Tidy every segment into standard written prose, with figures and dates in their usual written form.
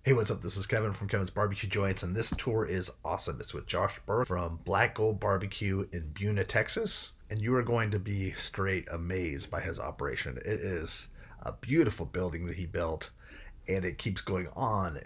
Hey, what's up? This is Kevin from Kevin's Barbecue Joints, and this tour is awesome. It's with Josh Burke from Black Gold Barbecue in Buna, Texas, and you are going to be straight amazed by his operation. It is a beautiful building that he built, and it keeps going on,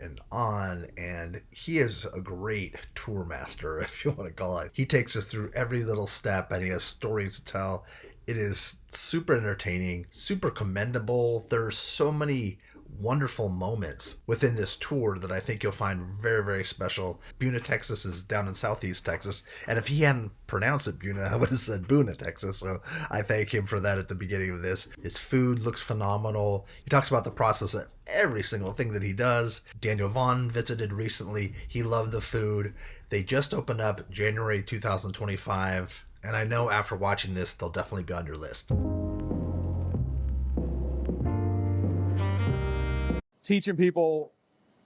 and he is a great tour master, if you want to call it. He takes us through every little step, and he has stories to tell. It is super entertaining, super commendable. There's so many wonderful moments within this tour that I think you'll find very, very special. Buna, Texas is down in southeast Texas, and if he hadn't pronounced it Buna, I would have said Buna, Texas, so I thank him for that at the beginning of this. His food looks phenomenal. He talks about the process of every single thing that he does. Daniel Vaughn visited recently. He loved the food. They just opened up January 2025, and I know after watching this, they'll definitely be on your list. Teaching people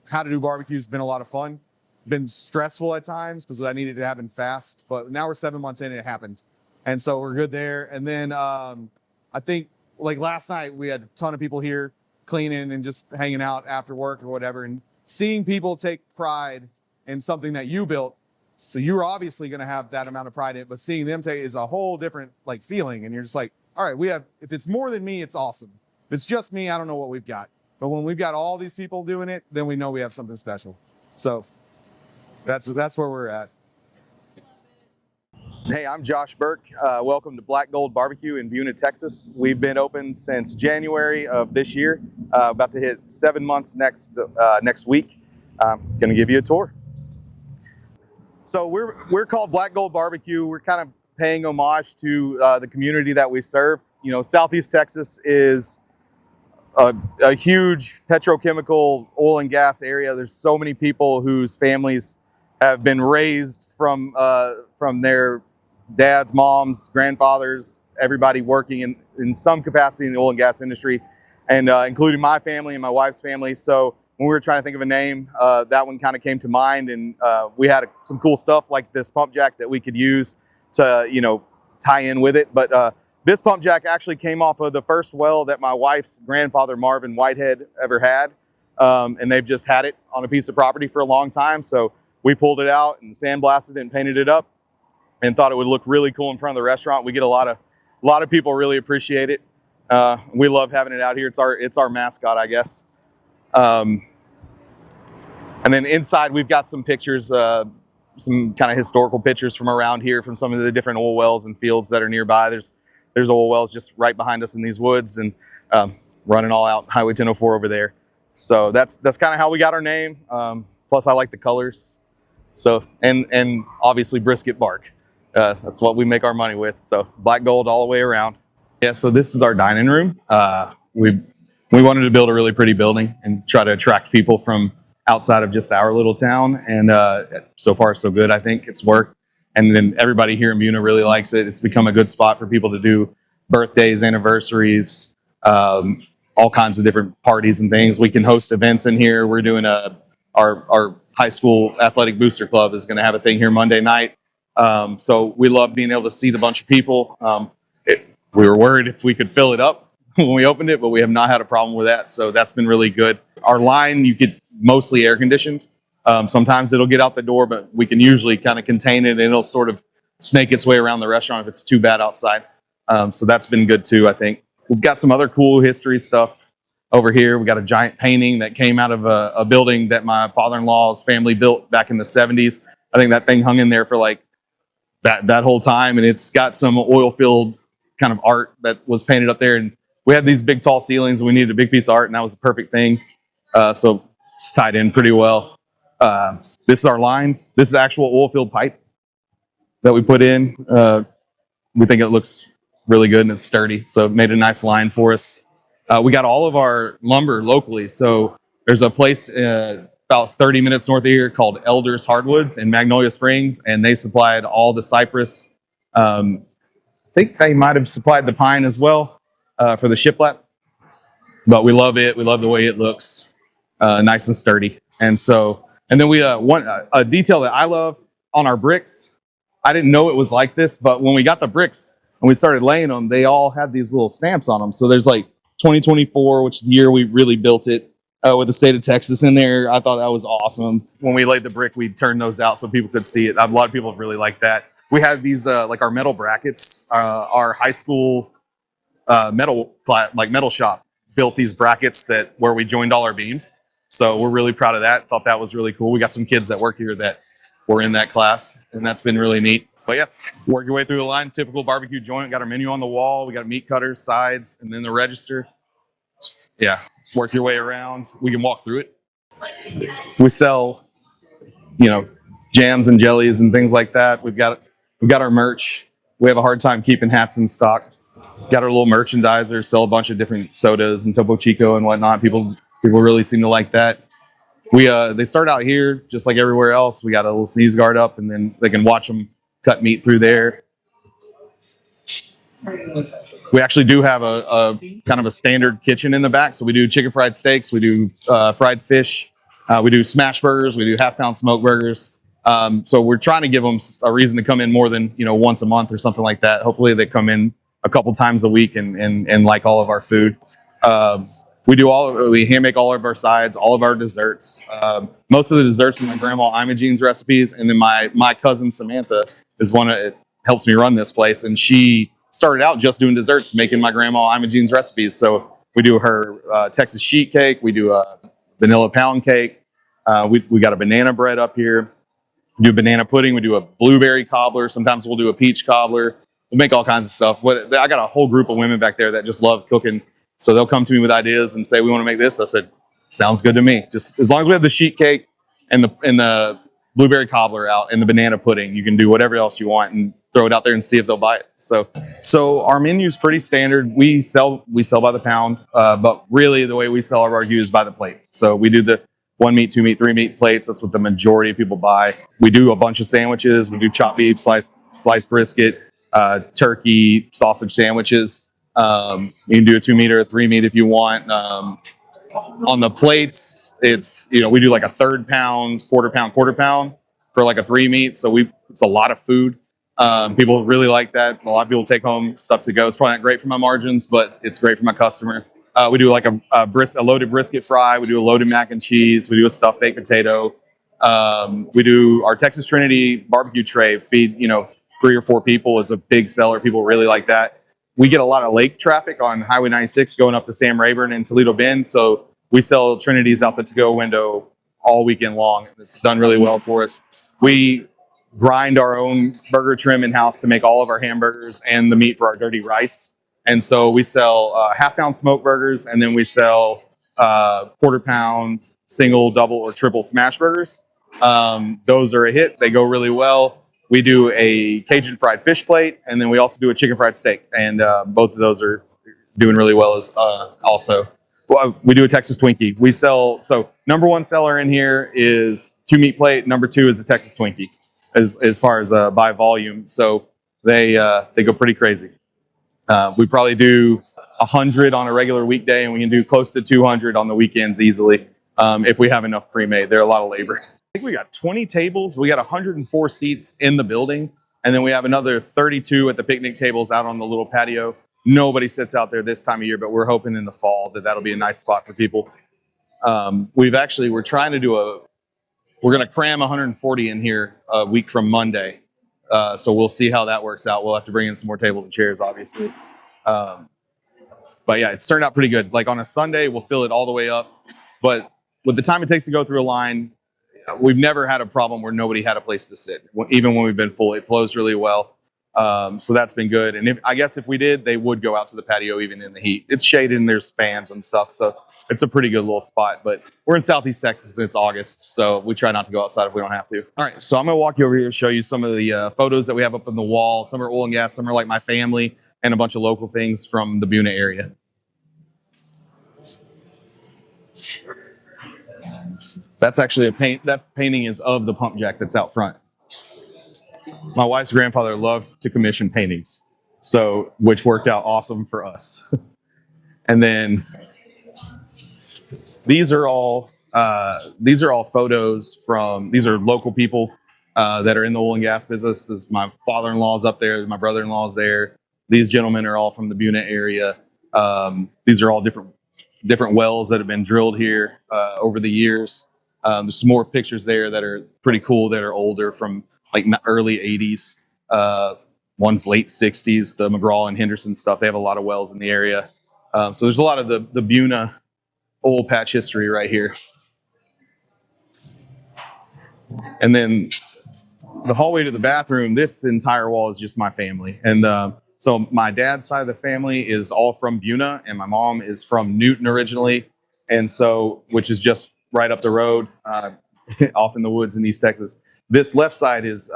how to do barbecue has been a lot of fun. Been stressful at times because I needed it to happen fast, but now we're 7 months in and it happened. And so we're good there. And then I think like last night we had a ton of people here cleaning and just hanging out after work or whatever, and seeing people take pride in something that you built. So you're obviously going to have that amount of pride in it, but seeing them take is a whole different like feeling. And you're just like, all right, if it's more than me, it's awesome. If it's just me, I don't know what we've got. But when we've got all these people doing it, then we know we have something special. So that's where we're at. Hey, I'm Josh Burke. Welcome to Black Gold Barbecue in Buna, Texas. We've been open since January of this year. About to hit 7 months next week. I'm going to give you a tour. So we're called Black Gold Barbecue. We're kind of paying homage to the community that we serve. You know, Southeast Texas is a huge petrochemical oil and gas area. There's so many people whose families have been raised from their dads, moms, grandfathers, everybody working in some capacity in the oil and gas industry, and including my family and my wife's family. So when we were trying to think of a name, that one kind of came to mind, and we had some cool stuff like this pump jack that we could use to, you know, tie in with it. But this pump jack actually came off of the first well that my wife's grandfather, Marvin Whitehead, ever had. And they've just had it on a piece of property for a long time. So we pulled it out and sandblasted it and painted it up and thought it would look really cool in front of the restaurant. We get a lot of people really appreciate it. We love having it out here. It's our mascot, I guess. And then inside we've got some pictures, some kind of historical pictures from around here from some of the different oil wells and fields that are nearby. There's oil wells just right behind us in these woods, and running all out Highway 1004 over there. So that's kind of how we got our name. Plus I like the colors. So, and obviously brisket bark. That's what we make our money with. So black gold all the way around. Yeah, so this is our dining room. We wanted to build a really pretty building and try to attract people from outside of just our little town. And so far so good, I think it's worked. And then everybody here in Buna really likes it. It's become a good spot for people to do birthdays, anniversaries, all kinds of different parties and things. We can host events in here. We're doing our high school athletic booster club is going to have a thing here Monday night. So we love being able to seat a bunch of people. We were worried if we could fill it up when we opened it, but we have not had a problem with that. So that's been really good. Our line, you get mostly air conditioned. Sometimes it'll get out the door, but we can usually kind of contain it, and it'll sort of snake its way around the restaurant if it's too bad outside. So that's been good too, I think. We've got some other cool history stuff over here. We got a giant painting that came out of a building that my father-in-law's family built back in the 70s. I think that thing hung in there for like that whole time, and it's got some oil-filled kind of art that was painted up there. And we had these big tall ceilings, and we needed a big piece of art, and that was the perfect thing. So it's tied in pretty well. This is our line. This is actual oil filled pipe that we put in. We think it looks really good and it's sturdy, so it made a nice line for us. We got all of our lumber locally. So there's a place about 30 minutes north of here called Elders Hardwoods in Magnolia Springs, and they supplied all the cypress. I think they might have supplied the pine as well for the shiplap, but we love it. We love the way it looks, nice and sturdy. And then we a detail that I love on our bricks. I didn't know it was like this, but when we got the bricks and we started laying them, they all had these little stamps on them. So there's like 2024, which is the year we really built it. with the state of Texas in there. I thought that was awesome. When we laid the brick, we turned those out so people could see it. A lot of people have really liked that. We have these like our metal brackets. Our high school metal shop built these brackets that where we joined all our beams. So we're really proud of that. Thought that was really cool. We got some kids that work here that were in that class, and that's been really neat. But yeah, work your way through the line. Typical barbecue joint. Got our menu on the wall. We got meat cutters, sides, and then the register. Yeah, work your way around. We can walk through it. We sell, jams and jellies and things like that. We've got our merch. We have a hard time keeping hats in stock. Got our little merchandiser. Sell a bunch of different sodas and Topo Chico and whatnot. People really seem to like that. They start out here just like everywhere else. We got a little sneeze guard up, and then they can watch them cut meat through there. We actually do have a kind of a standard kitchen in the back. So we do chicken fried steaks, we do fried fish, we do smash burgers, we do half-pound smoke burgers. So we're trying to give them a reason to come in more than once a month or something like that. Hopefully they come in a couple times a week and like all of our food. We hand make all of our sides, all of our desserts. Most of the desserts are my grandma Imogene's recipes, and then my cousin Samantha is one that helps me run this place, and she started out just doing desserts, making my grandma Imogene's recipes. So we do her Texas sheet cake, we do a vanilla pound cake, we got a banana bread up here, we do banana pudding, we do a blueberry cobbler, sometimes we'll do a peach cobbler. We make all kinds of stuff. I got a whole group of women back there that just love cooking. So they'll come to me with ideas and say, we want to make this. I said, sounds good to me. Just as long as we have the sheet cake and the blueberry cobbler out and the banana pudding, you can do whatever else you want and throw it out there and see if they'll buy it. So our menu is pretty standard. We sell by the pound, but really the way we sell our barbecue is by the plate. So we do the 1 meat, 2 meat, 3 meat plates. That's what the majority of people buy. We do a bunch of sandwiches. We do chopped beef, sliced brisket, turkey, sausage sandwiches. You can do a 2 meat or a 3 meat if you want. On the plates, it's, we do like a 1/3 pound, quarter pound for like a 3 meat. So it's a lot of food. People really like that. A lot of people take home stuff to go. It's probably not great for my margins, but it's great for my customer. We do like a loaded brisket fry. We do a loaded mac and cheese. We do a stuffed baked potato. We do our Texas Trinity barbecue tray. Feed 3 or 4 people is a big seller. People really like that. We get a lot of lake traffic on Highway 96 going up to Sam Rayburn and Toledo Bend. So we sell Trinities out the to-go window all weekend long. It's done really well for us. We grind our own burger trim in-house to make all of our hamburgers and the meat for our dirty rice. And so we sell half-pound smoke burgers, and then we sell quarter-pound, single, double, or triple smash burgers. Those are a hit. They go really well. We do a Cajun fried fish plate, and then we also do a chicken fried steak. And both of those are doing really well as also. Well, we do a Texas Twinkie. We sell, so number 1 seller in here is 2 meat plate. Number 2 is a Texas Twinkie as far as by volume. So they go pretty crazy. We probably do 100 on a regular weekday, and we can do close to 200 on the weekends easily if we have enough pre-made. They're a lot of labor. I think we got 20 tables. We got 104 seats in the building, and then we have another 32 at the picnic tables out on the little patio. Nobody sits out there this time of year, but we're hoping in the fall that'll be a nice spot for people. We're going to cram 140 in here a week from Monday. So we'll see how that works out. We'll have to bring in some more tables and chairs, obviously. But yeah, it's turned out pretty good. Like on a Sunday, we'll fill it all the way up. But with the time it takes to go through a line, we've never had a problem where nobody had a place to sit. Even when we've been full, it flows really well. So that's been good. And I guess if we did, they would go out to the patio even in the heat. It's shaded and there's fans and stuff. So it's a pretty good little spot. But we're in Southeast Texas and it's August. So we try not to go outside if we don't have to. All right. So I'm going to walk you over here and show you some of the photos that we have up on the wall. Some are oil and gas. Some are like my family and a bunch of local things from the Buna area. That's actually that painting is of the pump jack that's out front. My wife's grandfather loved to commission paintings, which worked out awesome for us. And then these are all photos from, these are local people that are in the oil and gas business. My father-in-law's up there, my brother-in-law's there. These gentlemen are all from the Buna area. These are all different different wells that have been drilled here over the years. There's some more pictures there that are pretty cool that are older from like early 80s. One's late 60s, the McGraw and Henderson stuff. They have a lot of wells in the area. So there's a lot of the Buna oil patch history right here. And then the hallway to the bathroom, this entire wall is just my family. And so my dad's side of the family is all from Buna, and my mom is from Newton originally. And so, which is just right up the road, off in the woods in East Texas. This left side is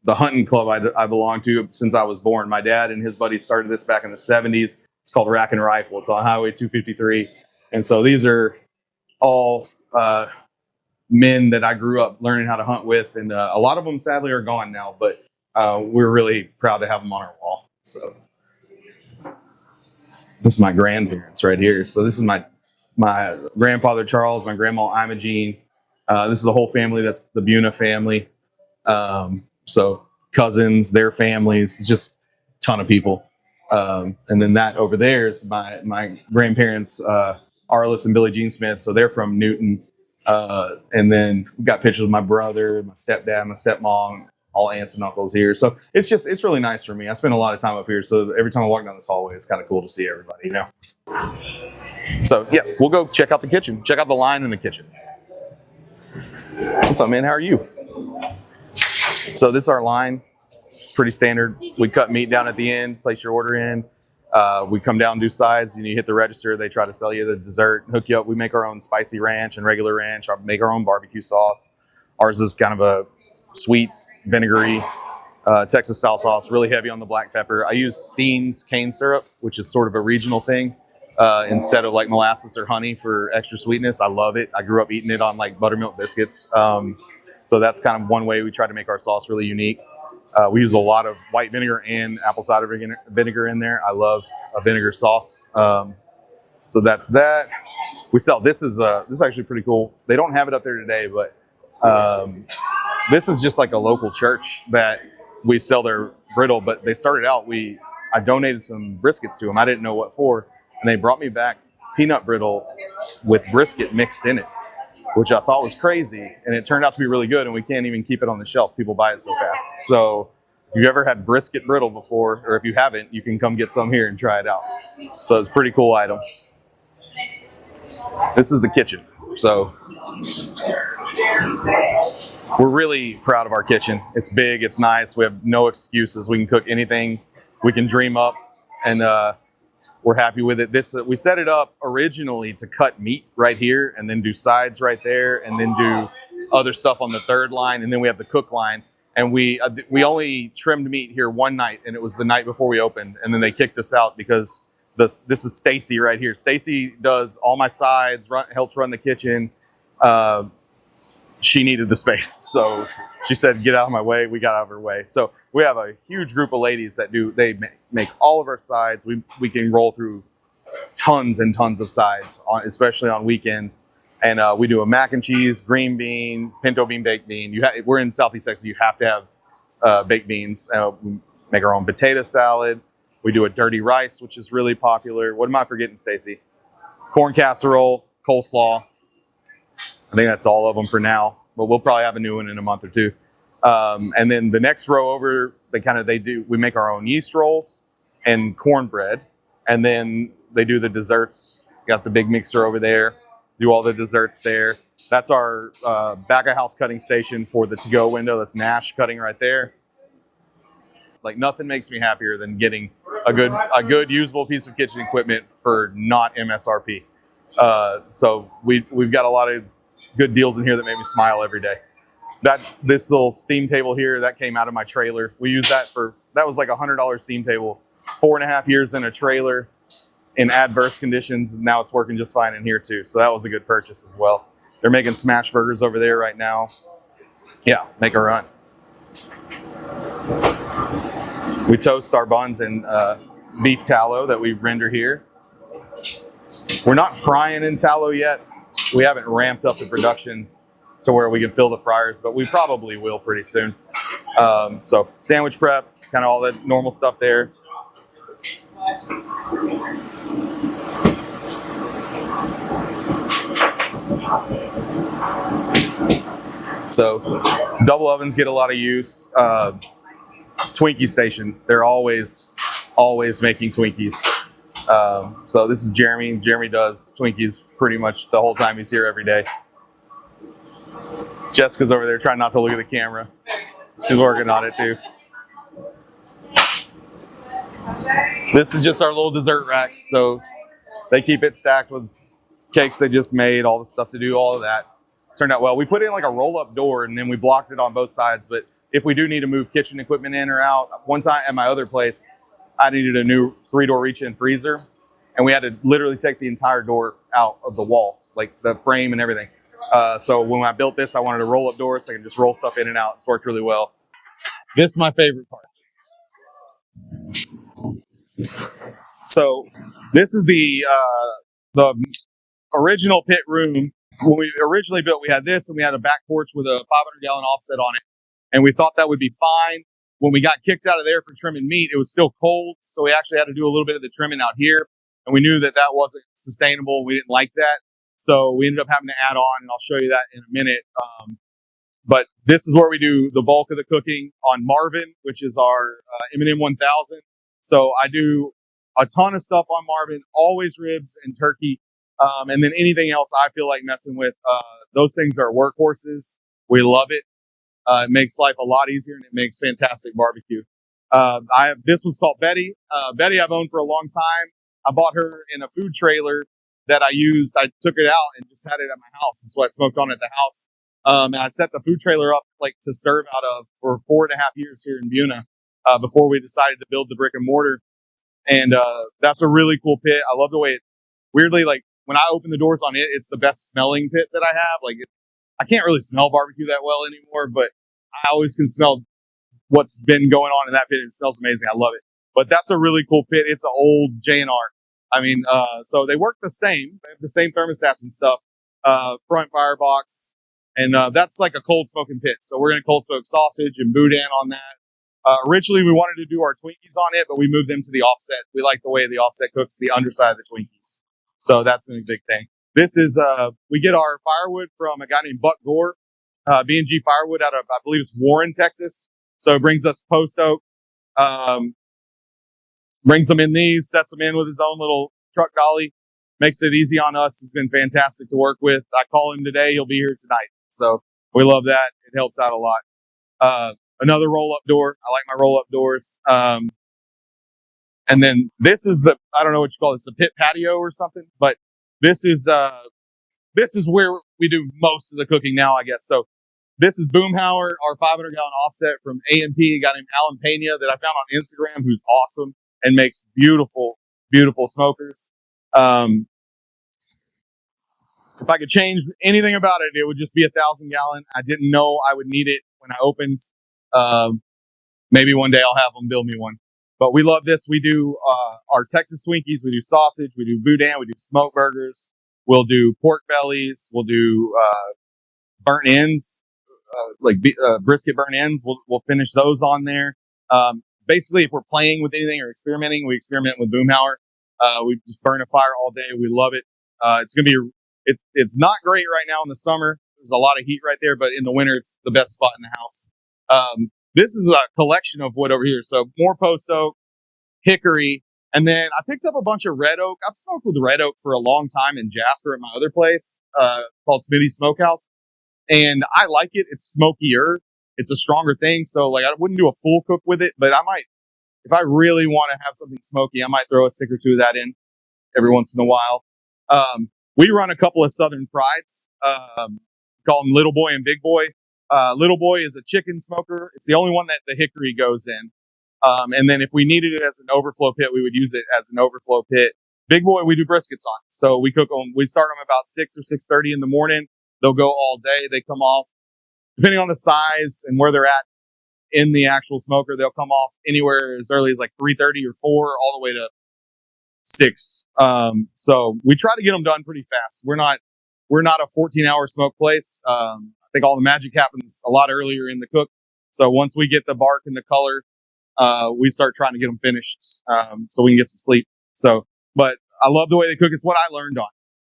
the hunting club I belong to since I was born. My dad and his buddies started this back in the 70s. It's called Rack and Rifle. It's on Highway 253. And so these are all men that I grew up learning how to hunt with. And a lot of them sadly are gone now, but we're really proud to have them on our wall. So this is my grandparents right here. So this is my grandfather, Charles, my grandma, Imogene. This is the whole family. That's the Buna family. So cousins, their families, just a ton of people. And then that over there is my grandparents, Arliss and Billie Jean Smith. So they're from Newton. And then we've got pictures of my brother, my stepdad, my stepmom, all aunts and uncles here. So it's really nice for me. I spend a lot of time up here. So every time I walk down this hallway, it's kind of cool to see everybody, you know? So yeah, we'll go check out the kitchen, check out the line in the kitchen. What's up, man? How are you? So this is our line, pretty standard. We cut meat down at the end, place your order in. We come down, do sides, and you hit the register. They try to sell you the dessert, hook you up. We make our own spicy ranch and regular ranch. I make our own barbecue sauce. Ours is kind of a sweet, vinegary, Texas style sauce, really heavy on the black pepper. I use Steen's cane syrup, which is sort of a regional thing, instead of like molasses or honey for extra sweetness. I love it. I grew up eating it on like buttermilk biscuits. So that's kind of one way we try to make our sauce really unique. We use a lot of white vinegar and apple cider vinegar in there. I love a vinegar sauce. So that's that. We sell, this is actually pretty cool. They don't have it up there today, but this is just like a local church that we sell their brittle, but they started out, I donated some briskets to them. I didn't know what for. And they brought me back peanut brittle with brisket mixed in it, which I thought was crazy. And it turned out to be really good. And we can't even keep it on the shelf. People buy it so fast. So if you've ever had brisket brittle before, or if you haven't, you can come get some here and try it out. So it's a pretty cool item. This is the kitchen. So we're really proud of our kitchen. It's big, it's nice. We have no excuses. We can cook anything we can dream up, and we're happy with it. We set it up originally to cut meat right here and then do sides right there and then do other stuff on the third line. And then we have the cook line. And we only trimmed meat here one night, and it was the night before we opened. And then they kicked us out because this is Stacy right here. Stacy does all my sides, helps run the kitchen. She needed the space. So she said, get out of my way. We got out of her way. So we have a huge group of ladies that they make all of our sides. We can roll through tons and tons of sides, especially on weekends. And we do a mac and cheese, green bean, pinto bean, baked bean. We're in Southeast Texas. You have to have baked beans. We make our own potato salad. We do a dirty rice, which is really popular. What am I forgetting, Stacy? Corn casserole, coleslaw. I think that's all of them for now, but we'll probably have a new one in a month or two. And then the next row over, we make our own yeast rolls and cornbread. And then they do the desserts. Got the big mixer over there. Do all the desserts there. That's our back of house cutting station for the to-go window. That's Nash cutting right there. Like nothing makes me happier than getting a good usable piece of kitchen equipment for not MSRP. So we've got a lot of good deals in here that make me smile every day. This little steam table here, that came out of my trailer. We use that was like $100 steam table, 4.5 years in a trailer in adverse conditions. And now it's working just fine in here too. So that was a good purchase as well. They're making smash burgers over there right now. Yeah, make a run. We toast our buns in beef tallow that we render here. We're not frying in tallow yet. We haven't ramped up the production to where we can fill the fryers, but we probably will pretty soon. So sandwich prep, kind of all the normal stuff there. So double ovens get a lot of use. Twinkie station, they're always making Twinkies. So this is Jeremy. Jeremy does Twinkies pretty much the whole time he's here every day. Jessica's over there trying not to look at the camera. She's working on it too. This is just our little dessert rack. So they keep it stacked with cakes they just made, all the stuff to do, all of that. Turned out well. We put in like a roll-up door and then we blocked it on both sides. But if we do need to move kitchen equipment in or out, one time at my other place, I needed a new 3-door reach-in freezer. And we had to literally take the entire door out of the wall, like the frame and everything. So when I built this, I wanted a roll-up door so I can just roll stuff in and out. It's worked really well. This is my favorite part. So this is the original pit room. When we originally built, we had this and we had a back porch with a 500-gallon offset on it. And we thought that would be fine. When we got kicked out of there for trimming meat, it was still cold. So we actually had to do a little bit of the trimming out here. And we knew that that wasn't sustainable. We didn't like that. So we ended up having to add on, and I'll show you that in a minute. But this is where we do the bulk of the cooking on Marvin, which is our M&M 1000. So I do a ton of stuff on Marvin, always ribs and turkey. And then anything else I feel like messing with. Those things are workhorses. We love it. It makes life a lot easier, and it makes fantastic barbecue. This one's called Betty. Betty I've owned for a long time. I bought her in a food trailer that I used. I took it out and just had it at my house. That's what I smoked on at the house. And I set the food trailer up like to serve out of for 4.5 years here in Buna before we decided to build the brick and mortar. And that's a really cool pit. I love the way it, weirdly, like when I open the doors on it, it's the best smelling pit that I have. Like I can't really smell barbecue that well anymore, but I always can smell what's been going on in that pit. It smells amazing. I love it. But that's a really cool pit. It's an old J&R. I mean, so they work the same. They have the same thermostats and stuff. Front firebox. And that's like a cold smoking pit. So we're going to cold smoke sausage and boudin on that. Originally, we wanted to do our Twinkies on it, but we moved them to the offset. We like the way the offset cooks the underside of the Twinkies. So that's been a big thing. This is, we get our firewood from a guy named Buck Gore, B&G Firewood out of, I believe it's Warren, Texas. So it brings us post oak, brings them in these, sets them in with his own little truck dolly, makes it easy on us. It's been fantastic to work with. I call him today. He'll be here tonight. So we love that. It helps out a lot. Another roll-up door. I like my roll-up doors. And then this is the, I don't know what you call this, the pit patio or something, but this is where we do most of the cooking now, I guess. So this is Boomhauer, our 500-gallon offset from A&P, a guy named Alan Pena that I found on Instagram, who's awesome and makes beautiful, beautiful smokers. If I could change anything about it, it would just be 1,000-gallon. I didn't know I would need it when I opened. Maybe one day I'll have them build me one. But we love this. We do our Texas Twinkies. We do sausage. We do boudin. We do smoke burgers. We'll do pork bellies. We'll do burnt ends, brisket burnt ends. We'll finish those on there. Basically, if we're playing with anything or experimenting, we experiment with Boomhauer. We just burn a fire all day. We love it. It's going to be it's not great right now in the summer. There's a lot of heat right there, but in the winter, it's the best spot in the house. This is a collection of wood over here. So more post oak, hickory, and then I picked up a bunch of red oak. I've smoked with red oak for a long time in Jasper at my other place called Smitty's Smokehouse, and I like it. It's smokier. It's a stronger thing. So like I wouldn't do a full cook with it, but I might, if I really want to have something smoky, I might throw a stick or two of that in every once in a while. We run a couple of Southern Prides, call them Little Boy and Big Boy. Little Boy is a chicken smoker. It's the only one that the hickory goes in. And then if we needed it as an overflow pit, we would use it as an overflow pit. Big Boy, we do briskets on. So we cook them. We start them about 6 or 6:30 in the morning. They'll go all day. They come off, depending on the size and where they're at in the actual smoker, they'll come off anywhere as early as like 3:30 or 4, all the way to 6. So we try to get them done pretty fast. We're not a 14-hour smoke place. I think all the magic happens a lot earlier in the cook. So once we get the bark and the color, we start trying to get them finished, so we can get some sleep. So, but I love the way they cook. It's what I learned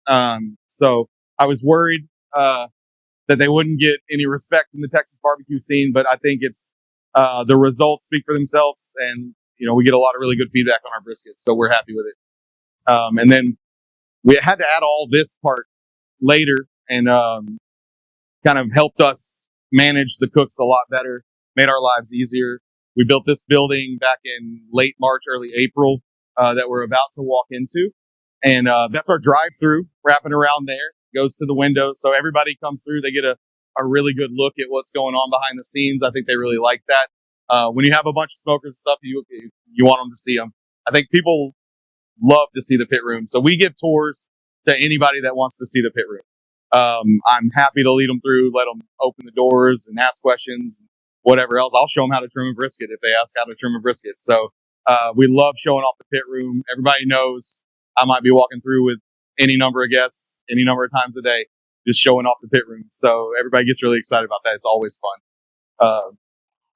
on. So I was worried that they wouldn't get any respect in the Texas barbecue scene, but I think it's the results speak for themselves, and we get a lot of really good feedback on our brisket, so we're happy with it. And then we had to add all this part later, and kind of helped us manage the cooks a lot better, made our lives easier. We built this building back in late March, early April, that we're about to walk into. And that's our drive-through, wrapping around there, goes to the window. So everybody comes through, they get a really good look at what's going on behind the scenes. I think they really like that. When you have a bunch of smokers and stuff, you want them to see them. I think people love to see the pit room. So we give tours to anybody that wants to see the pit room. I'm happy to lead them through, let them open the doors and ask questions, whatever else. I'll show them how to trim a brisket if they ask how to trim a brisket. So we love showing off the pit room. Everybody knows I might be walking through with any number of guests, any number of times a day, just showing off the pit room. So everybody gets really excited about that. It's always fun.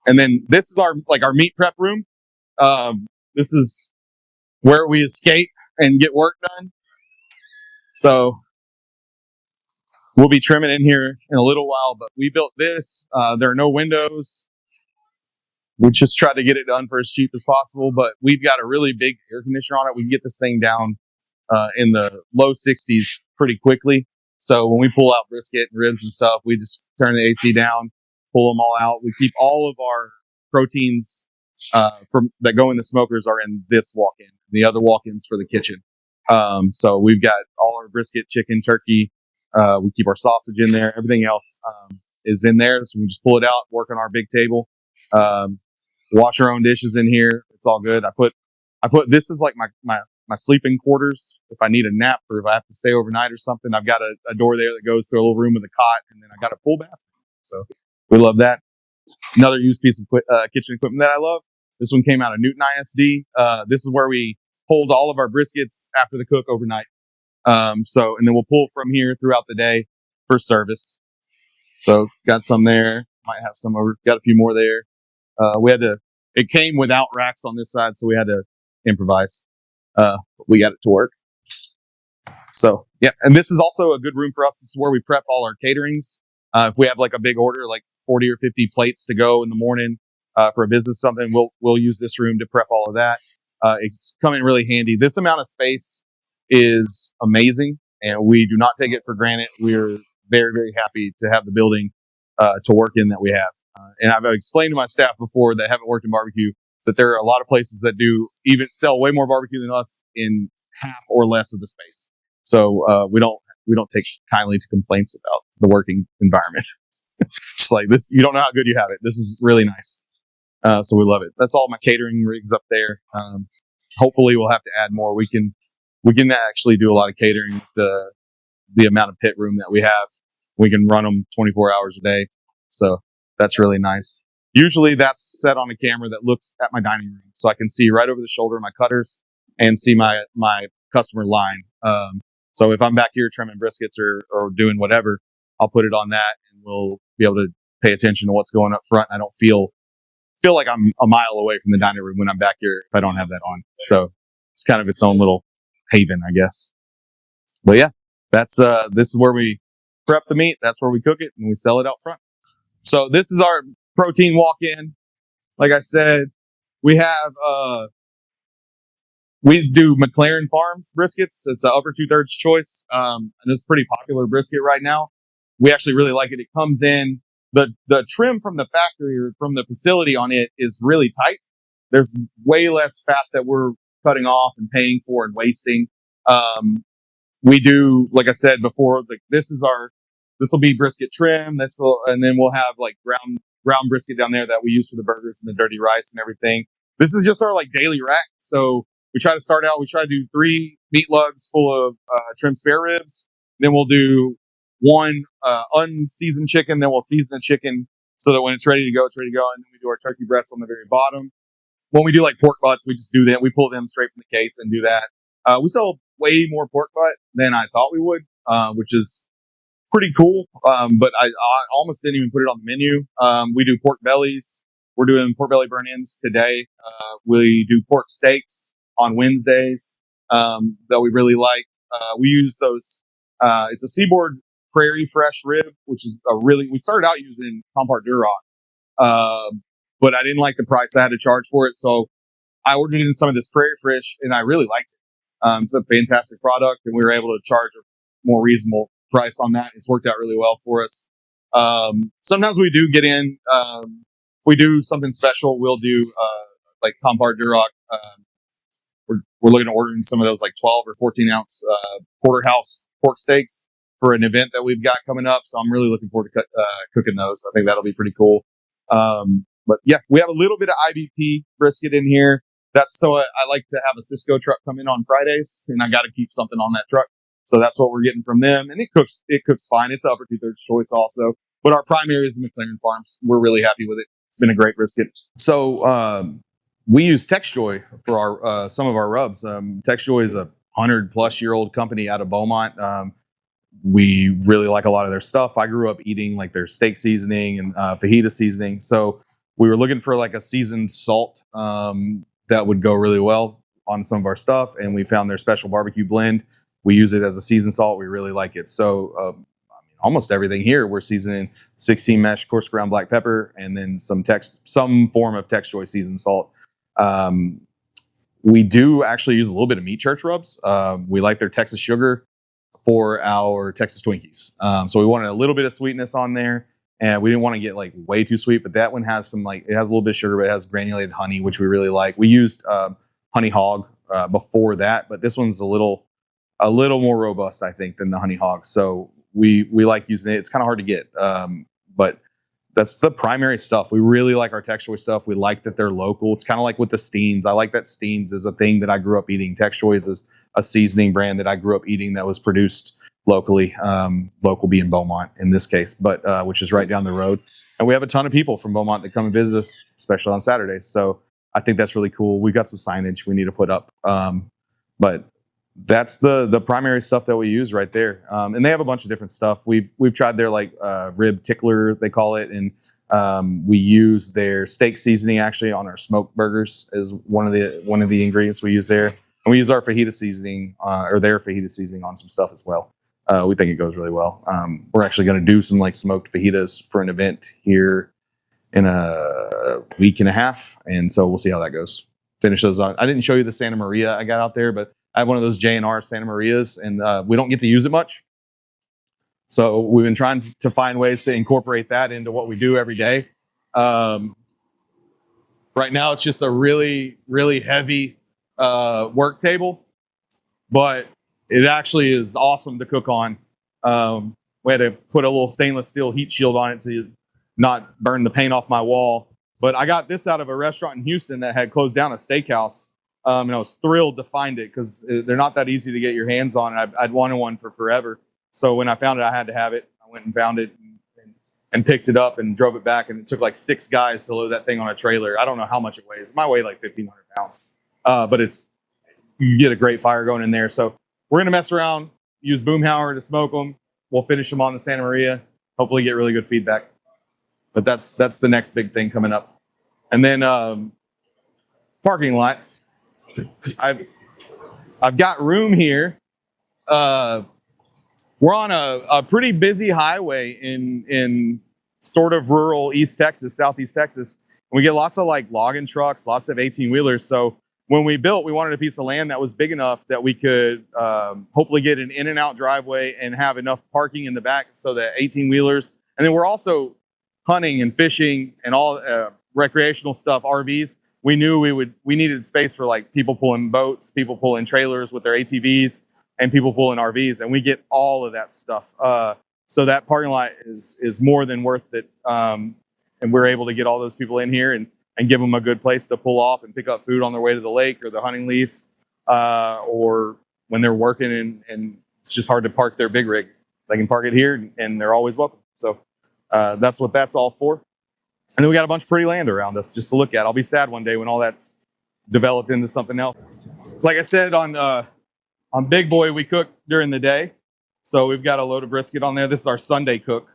And then this is our meat prep room. This is where we escape and get work done. So we'll be trimming in here in a little while, but we built this. There are no windows. We just tried to get it done for as cheap as possible, but we've got a really big air conditioner on it. We can get this thing down in the low 60s pretty quickly. So when we pull out brisket and ribs and stuff, we just turn the AC down, pull them all out. We keep all of our proteins that go in the smokers are in this walk-in. The other walk-ins for the kitchen. So we've got all our brisket, chicken, turkey. We keep our sausage in there. Everything else is in there. So we just pull it out, work on our big table, wash our own dishes in here. It's all good. I put this is like my sleeping quarters. If I need a nap or if I have to stay overnight or something, I've got a door there that goes to a little room with a cot, and then I got a full bathroom. So we love that. Another used piece of kitchen equipment that I love. This one came out of Newton ISD. This is where we hold all of our briskets after the cook overnight. And then we'll pull from here throughout the day for service. So got some there, might have some over, got a few more there. It came without racks on this side, so we had to improvise. We got it to work. So yeah, and this is also a good room for us. This is where we prep all our caterings. If we have like a big order, like 40 or 50 plates to go in the morning, for a business, something, we'll use this room to prep all of that. It's come in really handy. This amount of space is amazing, and we do not take it for granted. We're very, very happy to have the building to work in that we have. And I've explained to my staff before that haven't worked in barbecue that there are a lot of places that do even sell way more barbecue than us in half or less of the space. So we don't take kindly to complaints about the working environment. Just like this, you don't know how good you have it. This is really nice. So we love it. That's all my catering rigs up there. Hopefully we'll have to add more. We can actually do a lot of catering with the amount of pit room that we have. We can run them 24 hours a day. So that's really nice. Usually that's set on a camera that looks at my dining room, so I can see right over the shoulder of my cutters and see my customer line. So if I'm back here trimming briskets or doing whatever, I'll put it on that, and we'll be able to pay attention to what's going up front. I don't feel like I'm a mile away from the dining room when I'm back here if I don't have that on. So it's kind of its own little haven, I guess. But yeah, that's this is where we prep the meat. That's where we cook it, and we sell it out front. So this is our protein walk-in. Like I said, we have we do McLaren Farms briskets. It's an upper 2/3 choice, and it's a pretty popular brisket right now. We actually really like it. It comes in the trim from the factory or from the facility on it is really tight. There's way less fat that we're cutting off and paying for and wasting. We do, like I said before, like this will be brisket trim. And then we'll have like ground brisket down there that we use for the burgers and the dirty rice and everything. This is just our like daily rack. So we try to do 3 meat lugs full of trimmed spare ribs. Then we'll do 1 unseasoned chicken. Then we'll season the chicken so that when it's ready to go, it's ready to go. And then we do our turkey breast on the very bottom. When we do like pork butts, we just do that. We pull them straight from the case and do that. We sell way more pork butt than I thought we would, which is pretty cool. But I almost didn't even put it on the menu. We do pork bellies. We're doing pork belly burn-ins today. We do pork steaks on Wednesdays that we really like. We use those. It's a Seaboard Prairie Fresh rib, which is we started out using Compart Duroc, but I didn't like the price I had to charge for it. So I ordered in some of this Prairie Fresh and I really liked it. It's a fantastic product and we were able to charge a more reasonable price on that. It's worked out really well for us. Sometimes we do get in, if we do something special, we'll do, like Compart Duroc. We're looking to order in some of those like 12 or 14 ounce, porterhouse pork steaks for an event that we've got coming up. So I'm really looking forward to cooking those. I think that'll be pretty cool. But yeah, we have a little bit of IBP brisket in here. That's so I like to have a Cisco truck come in on Fridays, and I got to keep something on that truck. So that's what we're getting from them, and it cooks fine. It's upper 2/3 choice also, but our primary is the McLaren Farms. We're really happy with it. It's been a great brisket. So we use TexJoy for our some of our rubs. TexJoy is a 100+ year old company out of Beaumont. We really like a lot of their stuff. I grew up eating like their steak seasoning and fajita seasoning. So we were looking for like a seasoned salt that would go really well on some of our stuff. And we found their special barbecue blend. We use it as a seasoned salt. We really like it. So almost everything here, we're seasoning 16 mesh coarse ground black pepper and then some form of TexJoy seasoned salt. We do actually use a little bit of meat church rubs. We like their Texas sugar for our Texas Twinkies. So we wanted a little bit of sweetness on there, and we didn't want to get like way too sweet, but that one has some it has a little bit of sugar, but it has granulated honey, which we really like. We used honey hog before that, but this one's a little more robust, I think, than the honey hog. So we like using it. It's kind of hard to get, but that's the primary stuff. We really like our TexJoy stuff. We like that they're local. It's kind of like with the Steens. I like that Steens is a thing that I grew up eating. TexJoy is a seasoning brand that I grew up eating that was produced locally, local being Beaumont in this case, but which is right down the road. And we have a ton of people from Beaumont that come and visit us, especially on Saturdays. So I think that's really cool. We've got some signage we need to put up, but that's the primary stuff that we use right there. And they have a bunch of different stuff. We've tried their like rib tickler, they call it, and we use their steak seasoning actually on our smoked burgers is one of the ingredients we use there. And we use our fajita seasoning or their fajita seasoning on some stuff as well. We think it goes really well. We're actually going to do some like smoked fajitas for an event here in a week and a half, and so we'll see how that goes. Finish those on. I didn't show you the Santa Maria I got out there, but I have one of those J&R Santa Marias, and we don't get to use it much. So we've been trying to find ways to incorporate that into what we do every day. Right now, it's just a really, really heavy work table, but it actually is awesome to cook on. We had to put a little stainless steel heat shield on it to not burn the paint off my wall. But I got this out of a restaurant in Houston that had closed down a steakhouse. And I was thrilled to find it because they're not that easy to get your hands on. I'd wanted one for forever. So when I found it, I had to have it. I went and found it and picked it up and drove it back. And it took like 6 guys to load that thing on a trailer. I don't know how much it weighs. It might weigh like 1,500 pounds. But you get a great fire going in there. So we're going to mess around, use Boomhauer to smoke them. We'll finish them on the Santa Maria. Hopefully get really good feedback. But that's the next big thing coming up. And then parking lot. I've got room here. We're on a pretty busy highway in sort of rural East Texas, Southeast Texas. And we get lots of like logging trucks, lots of 18-wheelers. So when we built, we wanted a piece of land that was big enough that we could hopefully get an in and out driveway and have enough parking in the back so that 18-wheelers. And then we're also hunting and fishing and all recreational stuff, RVs. We knew we needed space for like people pulling boats, people pulling trailers with their ATVs, and people pulling RVs, and we get all of that stuff. So that parking lot is more than worth it. And we're able to get all those people in here and give them a good place to pull off and pick up food on their way to the lake or the hunting lease, or when they're working and it's just hard to park their big rig. They can park it here and they're always welcome. So that's what that's all for. And then we got a bunch of pretty land around us just to look at. I'll be sad one day when all that's developed into something else. Like I said, on Big Boy, we cook during the day. So we've got a load of brisket on there. This is our Sunday cook.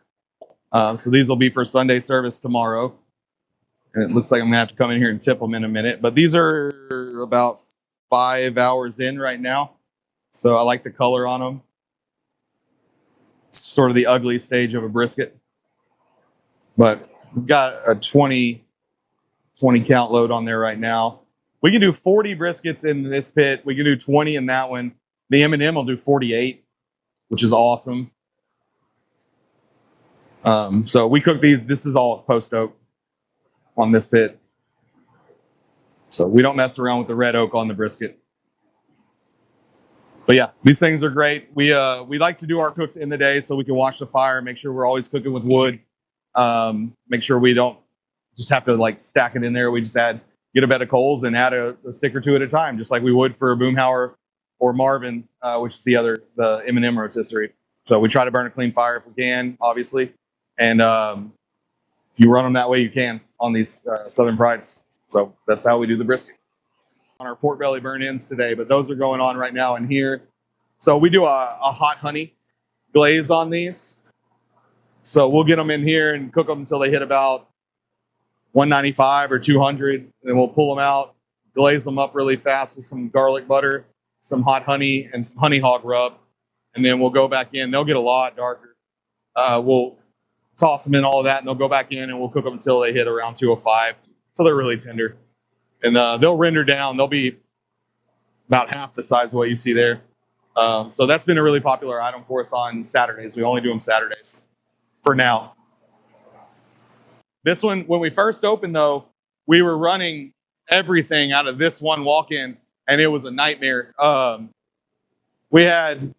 So these will be for Sunday service tomorrow. And it looks like I'm gonna have to come in here and tip them in a minute. But these are about 5 hours in right now. So I like the color on them. sort of the ugly stage of a brisket. But we've got a 20 count load on there right now. We can do 40 briskets in this pit. We can do 20 in that one. The M&M will do 48, which is awesome. So we cook these. This is all post oak on this pit. So we don't mess around with the red oak on the brisket. But yeah, these things are great. We like to do our cooks in the day so we can watch the fire, make sure we're always cooking with wood. Make sure we don't just have to like stack it in there. We just get a bed of coals and add a stick or two at a time, just like we would for a Boomhauer or Marvin, which is the M&M rotisserie. So we try to burn a clean fire if we can, obviously. And if you run them that way, you can on these Southern Prides. So that's how we do the brisket. On our pork belly burn ends today, but those are going on right now in here. So we do a hot honey glaze on these. So we'll get them in here and cook them until they hit about 195 or 200. And then we'll pull them out, glaze them up really fast with some garlic butter, some hot honey, and some honey hog rub. And then we'll go back in. They'll get a lot darker. We'll toss them in all of that, and they'll go back in, and we'll cook them until they hit around 205, until they're really tender. And they'll render down. They'll be about half the size of what you see there. So that's been a really popular item for us on Saturdays. We only do them Saturdays for now. This one, when we first opened, though, we were running everything out of this one walk-in, and it was a nightmare. We had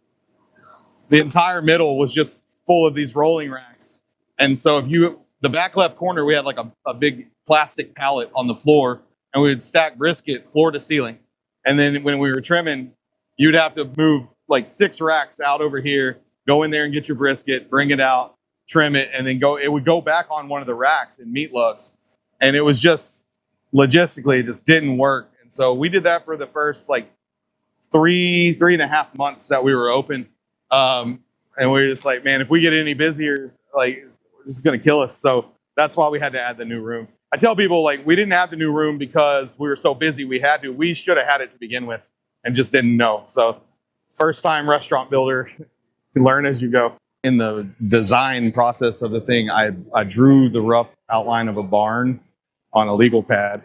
the entire middle was just full of these rolling racks. And so the back left corner, we had like a big plastic pallet on the floor, and we would stack brisket floor to ceiling. And then when we were trimming, you'd have to move like 6 racks out over here, go in there and get your brisket, bring it out, trim it, and then it would go back on one of the racks in meat lugs. And it was just logistically, it just didn't work. And so we did that for the first like three and a half months that we were open. And we were just like, man, if we get any busier, like this is going to kill us. So that's why we had to add the new room. I tell people, like, we didn't have the new room because we were so busy. We should have had it to begin with and just didn't know. So first time restaurant builder, you learn as you go. In the design process of the thing, I drew the rough outline of a barn on a legal pad.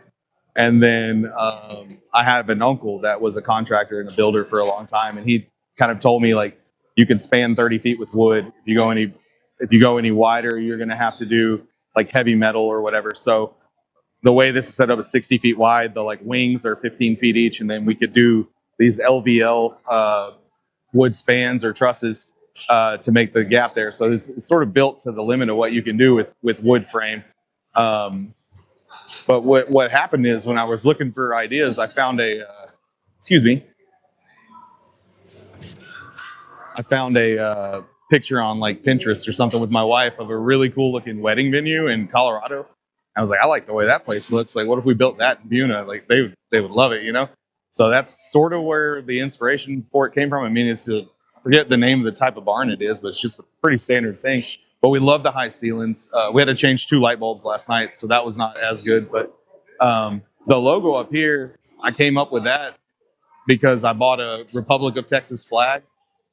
And then I have an uncle that was a contractor and a builder for a long time. And he kind of told me, like, you can span 30 feet with wood. If you go any wider, you're going to have to do like heavy metal or whatever. So the way this is set up is 60 feet wide. The like wings are 15 feet each. And then we could do these LVL wood spans or trusses to make the gap there. So it's sort of built to the limit of what you can do with wood frame. But what happened is when I was looking for ideas, I found a picture on like Pinterest or something with my wife of a really cool looking wedding venue in Colorado. I was like, I like the way that place looks. Like, what if we built that in Buna? Like, they would love it, you know? So that's sort of where the inspiration for it came from. I mean, I forget the name of the type of barn it is, but it's just a pretty standard thing. But we love the high ceilings. We had to change 2 light bulbs last night, so that was not as good. But the logo up here, I came up with that because I bought a Republic of Texas flag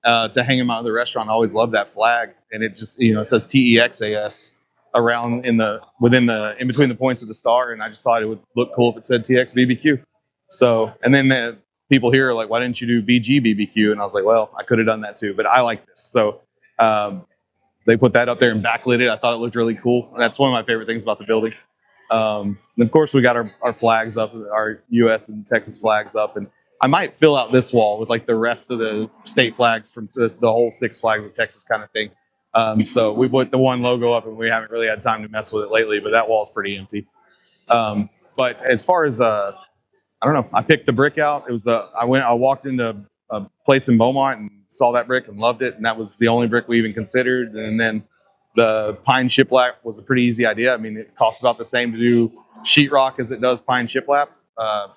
to hang in my other restaurant. I always loved that flag, and it just it says TEXAS around in between the points of the star, and I just thought it would look cool if it said TXBBQ. So, and then people here are like, why didn't you do BGBBQ? And I was like, well, I could have done that too, but I like this. So they put that up there and backlit it. I thought it looked really cool. And that's one of my favorite things about the building. And of course, we got our flags up, our U.S. and Texas flags up, and I might fill out this wall with like the rest of the state flags from the whole 6 flags of Texas kind of thing. So we put the one logo up, and we haven't really had time to mess with it lately, but that wall's pretty empty. But as far as I don't know, I picked the brick out. It was I walked into a place in Beaumont and saw that brick and loved it, and that was the only brick we even considered. And then the pine shiplap was a pretty easy idea. I mean, it costs about the same to do sheetrock as it does pine shiplap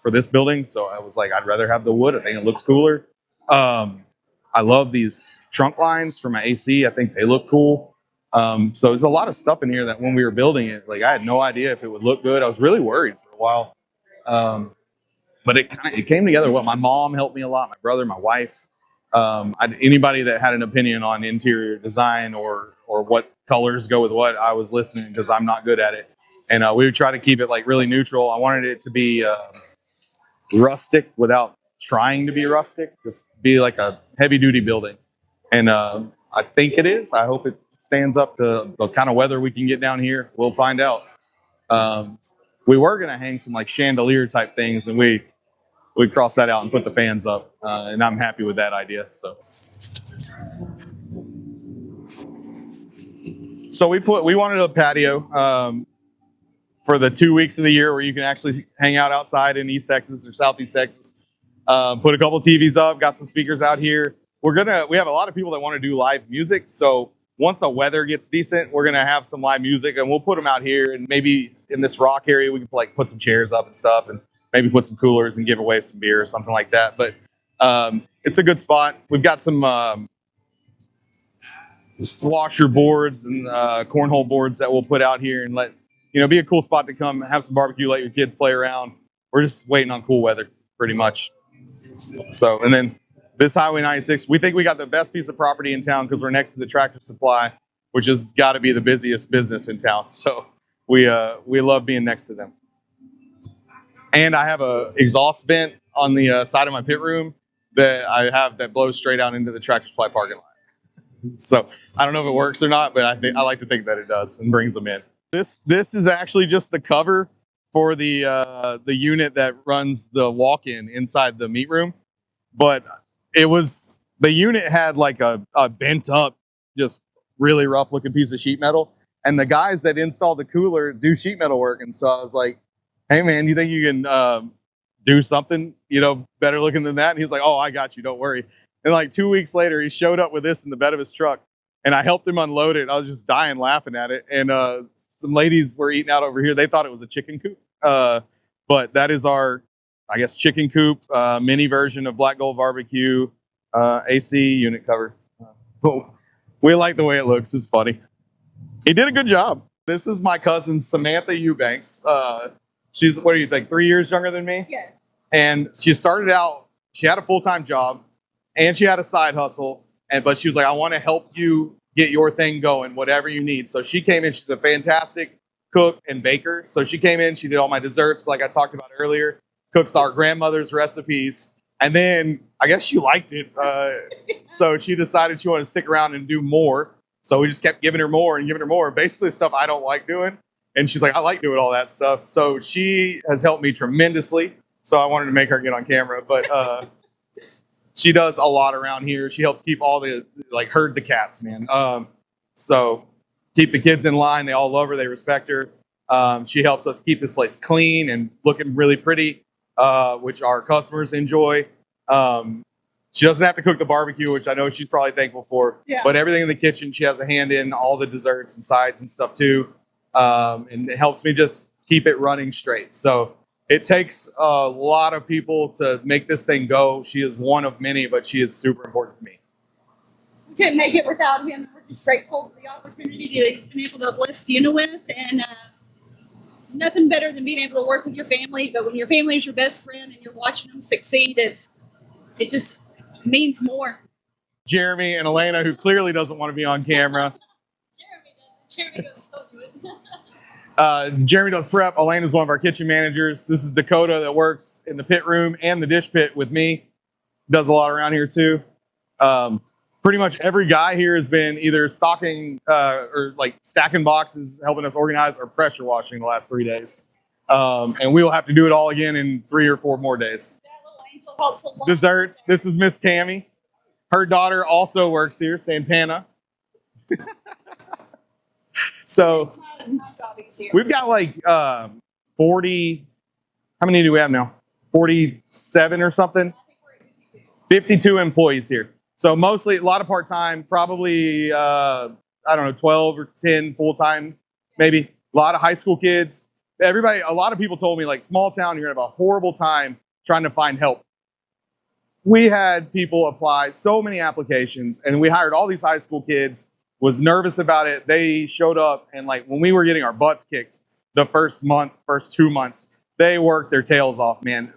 for this building. So I was like, I'd rather have the wood. I think it looks cooler. I love these trunk lines for my AC. I think they look cool. So there's a lot of stuff in here that when we were building it, like I had no idea if it would look good. I was really worried for a while. But it came together well. My mom helped me a lot, my brother, my wife. Anybody that had an opinion on interior design or what colors go with what, I was listening because I'm not good at it. And we would try to keep it like really neutral. I wanted it to be rustic without trying to be rustic, just be like a heavy duty building. And I think it is. I hope it stands up to the kind of weather we can get down here. We'll find out. We were going to hang some like chandelier type things, and we crossed that out and put the fans up, and I'm happy with that idea. So we wanted a patio for the 2 weeks of the year where you can actually hang out outside in East Texas or Southeast Texas. Put a couple TVs up, got some speakers out here. We have a lot of people that want to do live music. So once the weather gets decent, we're gonna have some live music, and we'll put them out here. And maybe in this rock area, we can like put some chairs up and stuff, and maybe put some coolers and give away some beer or something like that. But it's a good spot. We've got some washer boards and cornhole boards that we'll put out here and let be a cool spot to come have some barbecue, let your kids play around. We're just waiting on cool weather, pretty much. So, and then this Highway 96, we think we got the best piece of property in town because we're next to the Tractor Supply, which has got to be the busiest business in town. So we love being next to them. And I have a exhaust vent on the side of my pit room that I have that blows straight out into the Tractor Supply parking lot. So I don't know if it works or not, but I like to think that it does and brings them in. This is actually just the cover for the unit that runs the walk-in inside the meat room. But the unit had like a bent up, just really rough looking piece of sheet metal. And the guys that installed the cooler do sheet metal work. And so I was like, hey man, you think you can do something, better looking than that? And he's like, oh, I got you, don't worry. And like 2 weeks later, he showed up with this in the bed of his truck, and I helped him unload it. I was just dying laughing at it. And some ladies were eating out over here. They thought it was a chicken coop. But that is our, I guess, chicken coop mini version of Black Gold Barbecue AC unit cover. We like the way it looks. It's funny. He did a good job. This is my cousin, Samantha Eubanks. She's, what do you think, 3 years younger than me? Yes. And she started out, she had a full-time job, and she had a side hustle. But she was like, I want to help you get your thing going, whatever you need. So she came in. She's a fantastic cook and baker. So she came in. She did all my desserts, like I talked about earlier. Cooks our grandmother's recipes. And then I guess she liked it. So she decided she wanted to stick around and do more. So we just kept giving her more and giving her more. Basically stuff I don't like doing. And she's like, I like doing all that stuff. So she has helped me tremendously. So I wanted to make her get on camera. But she does a lot around here. She helps keep all the, herd the cats, man. So keep the kids in line. They all love her. They respect her. She helps us keep this place clean and looking really pretty, which our customers enjoy. She doesn't have to cook the barbecue, which I know she's probably thankful for. Yeah. But everything in the kitchen, she has a hand in, all the desserts and sides and stuff too. And it helps me just keep it running straight. So it takes a lot of people to make this thing go. She is one of many, but she is super important to me. We couldn't make it without him. We're just grateful for the opportunity that he's been able to bless BYOO-nuh with. And nothing better than being able to work with your family. But when your family is your best friend and you're watching them succeed, it just means more. Jeremy and Elena, who clearly doesn't want to be on camera. Jeremy goes, "I'll do it." Jeremy does prep. Elaine is one of our kitchen managers. This is Dakota that works in the pit room and the dish pit with me. Does a lot around here too. Pretty much every guy here has been either stocking or stacking boxes, helping us organize, or pressure washing the last 3 days. And we will have to do it all again in 3 or 4 more days. That little angel helps a lot. Desserts. This is Miss Tammy. Her daughter also works here, Santana. So we've got 40, how many do we have now? 47 or something? 52 employees here. So mostly a lot of part-time, probably, 12 or 10 full-time, maybe. A lot of high school kids. A lot of people told me, small town, you're going to have a horrible time trying to find help. We had people apply, so many applications, and we hired all these high school kids. Was nervous about it. They showed up, and when we were getting our butts kicked the first 2 months, they worked their tails off, man.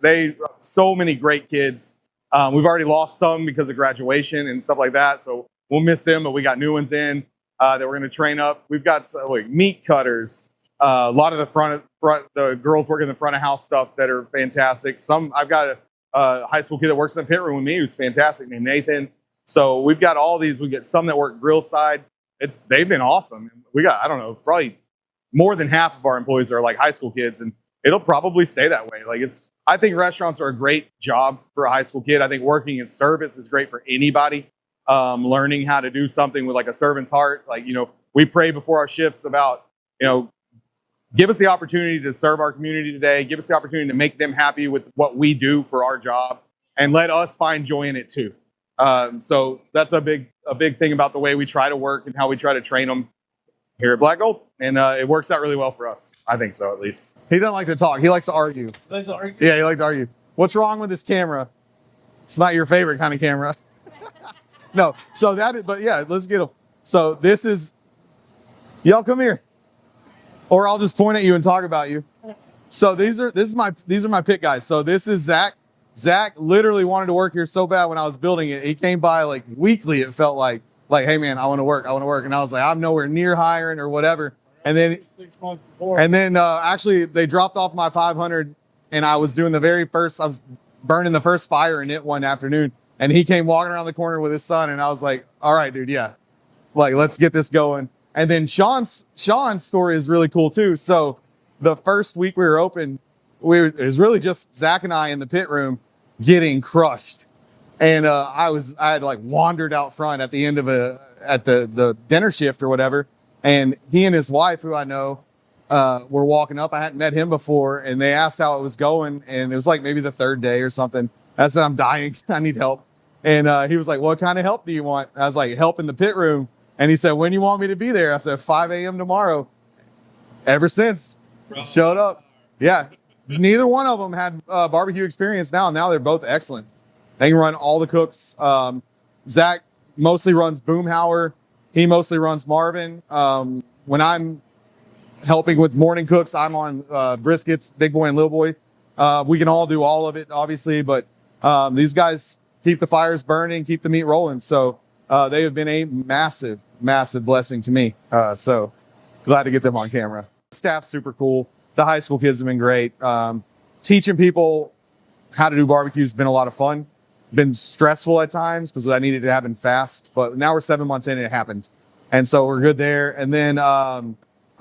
So many great kids. We've already lost some because of graduation and stuff like that, so we'll miss them, but we got new ones in that we're going to train up. We've got meat cutters, a lot of the girls working the front of house stuff that are fantastic. I've got a high school kid that works in the pit room with me who's fantastic, named Nathan. So we've got all these. We get some that work grill side. They've been awesome. We got, I don't know, probably more than half of our employees are like high school kids, and it'll probably stay that way. I think restaurants are a great job for a high school kid. I think working in service is great for anybody. Learning how to do something with like a servant's heart. We pray before our shifts about, give us the opportunity to serve our community today. Give us the opportunity to make them happy with what we do for our job, and let us find joy in it too. So that's a big thing about the way we try to work and how we try to train them here at Black Gold. And it works out really well for us. I think so, at least. He doesn't like to talk. He likes to argue. Yeah, he likes to argue. What's wrong with this camera? It's not your favorite kind of camera. No. But yeah, let's get him. So this is, y'all come here. Or I'll just point at you and talk about you. So these are my pit guys. So this is Zach. Zach literally wanted to work here so bad when I was building it. He came by like weekly, it felt like, hey man, I want to work. And I was like, I'm nowhere near hiring or whatever. And then, actually they dropped off my 500 and I was doing I was burning the first fire in it one afternoon. And he came walking around the corner with his son. And I was like, all right, dude. Yeah. Let's get this going. And then Sean's story is really cool too. So the first week we were open, it was really just Zach and I in the pit room getting crushed. And I had wandered out front at the end of at the dinner shift or whatever. And he and his wife, who I know, were walking up. I hadn't met him before, and they asked how it was going. And it was like maybe the third day or something. I said, I'm dying. I need help. And he was like, what kind of help do you want? I was like, help in the pit room. And he said, when do you want me to be there? I said, 5 a.m. tomorrow. Ever since, showed up. Yeah. Neither one of them had barbecue experience now. Now they're both excellent. They can run all the cooks. Zach mostly runs Boomhauer. He mostly runs Marvin. When I'm helping with morning cooks, I'm on briskets, Big Boy and Little Boy. We can all do all of it, obviously, but these guys keep the fires burning, keep the meat rolling. So they have been a massive, massive blessing to me. So glad to get them on camera. Staff's super cool. The high school kids have been great. Teaching people how to do barbecue has been a lot of fun. Been stressful at times because I needed it to happen fast, but now we're 7 months in and it happened. And so we're good there. And then I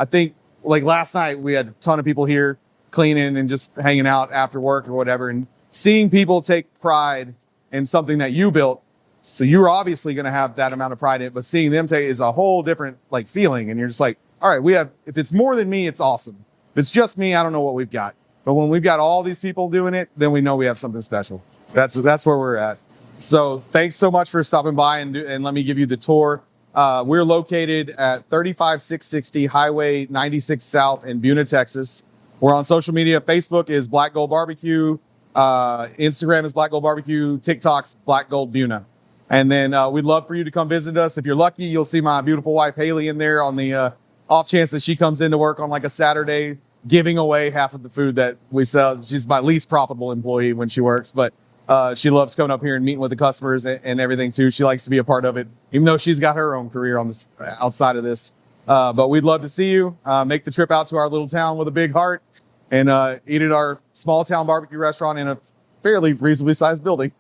think last night we had a ton of people here cleaning and just hanging out after work or whatever, and seeing people take pride in something that you built. So you're obviously going to have that amount of pride in it, but seeing them take is a whole different feeling. And you're just like, all right, if it's more than me, it's awesome. If it's just me, I don't know what we've got. But when we've got all these people doing it, then we know we have something special. That's where we're at. So thanks so much for stopping by and let me give you the tour. We're located at 35660 Highway 96 South in Buna, Texas. We're on social media. Facebook is Black Gold Barbecue. Instagram is Black Gold Barbecue. TikTok's Black Gold Buna. And then we'd love for you to come visit us. If you're lucky, you'll see my beautiful wife, Haley, in there on the off chance that she comes into work on a Saturday, giving away half of the food that we sell. She's my least profitable employee when she works, but she loves coming up here and meeting with the customers and everything too. She likes to be a part of it, even though she's got her own career on this outside of this. But we'd love to see you. Make the trip out to our little town with a big heart and eat at our small town barbecue restaurant in a fairly reasonably sized building.